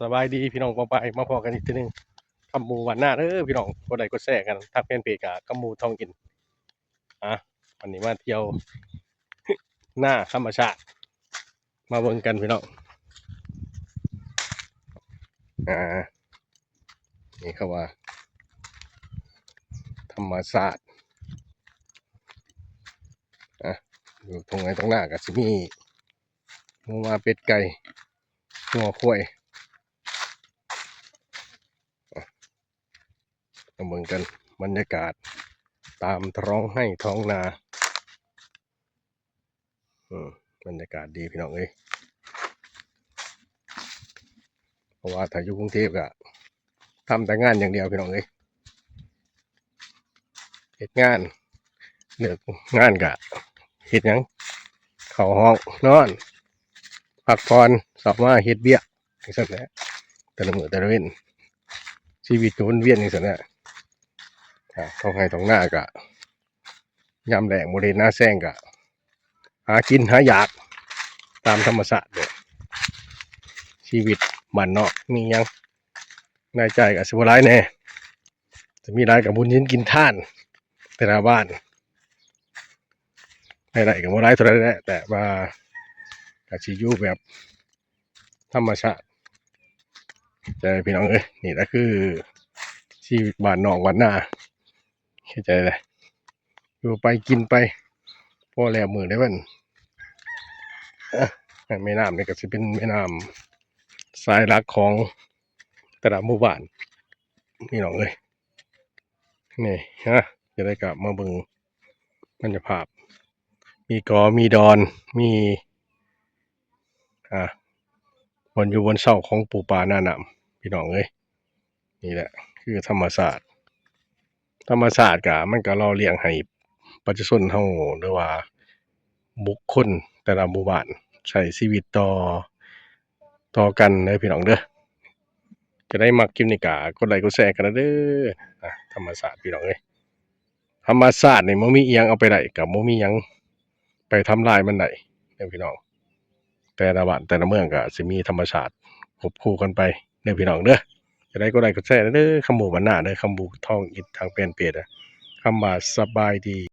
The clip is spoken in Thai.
สบายดีพี่น้องปองไปมาพอกันอีกทีหนึงคำหมูวันหน้าเด้อพี่น้องบ่ได้กดแชร์กันทางแฟนเพจกะคำหมูทองกินอ่ะวันนี้มาเที่ยวหน้าธรรมชาติมาเบิ่งกันพี่น้องอ่านี่เขาว่าธรรมชาติอ่ะอยู่ตรงไหนตรงหน้าก็สิมีหมูมาเป็ดไก่งัวควายมาเบิ่งกันบรรยากาศตามท้องให้ท้องนาบรรยากาศดีพี่น้องเอ้ยเพราะว่าถ้าอยู่กรุงเทพก็ทำแต่งานอย่างเดียวพี่น้องเอ้ยเฮ็ดงานเลิกงานก็เฮ็ดหยังเข้าห้องนอนพักผ่อนสอบมาเฮ็ดเบี้ยจังซั่นแหละแต่ละมื้อแต่ละเว้นชีวิตก็วนเวียนจังซั่นแหละท้องไร่ท้องนาก็ยามแล้งบ่ได้หน้าแล้งก็หากินหาอยากตามธรรมชาติเด้อชีวิตบ้านนอกมีหยังรายจ่ายก็สิบ่หลายแหน่จะมีหลายก็บุญยินกินทานแต่ละบ้านรายได้ก็บ่หลายเท่าใดแหละแต่ว่าก็สิอยู่แบบธรรมชาติแต่พี่น้องเอ้ยนี่แหละคือชีวิตบ้านนอกบ้านนาเข้าใจเลยอยู่ไปกินไปพอแล้วมื้อได้เพิ่นแม่น้ำนี่ก็สิเป็นแม่น้ำสายหลักของแต่ละหมู่บ้านพี่น้องเอ้ยนี่ฮะจะได้กลับมาเบิ่งบรรยากาศมีกอมีดอนมีบนอยู่บนเสาของปูปลาหน้าน้ำพี่น้องเอ้ยนี่แหละคือธรรมศาสตร์กะมันก็หล่อเลี้ยงให้ประชาชนเฮาหรือว่าบุคคลแต่ละหมู่บ้านใช้ชีวิตต่อกันเด้อพี่น้องเด้อจะได้มักคลิปนี้ก็กดไลค์กดแชร์กันนะเด้อธรรมศาสตร์พี่น้องเอ้ยธรรมศาสตร์นี่บ่มีอิหยังเอาไปได้ก็บ่มีหยังไปทำลายมันได้เด้อพี่น้องแต่ละบ้านแต่ละเมืองก็สิมีธรรมชาติควบคู่กันไปเด้อพี่น้องเด้อจะได้กดไลค์กดแชร์เด้อคำหมู่บ้านนาเด้อคำหมู่ทองอิฐทางแฟนเพจคำว่าสบายดี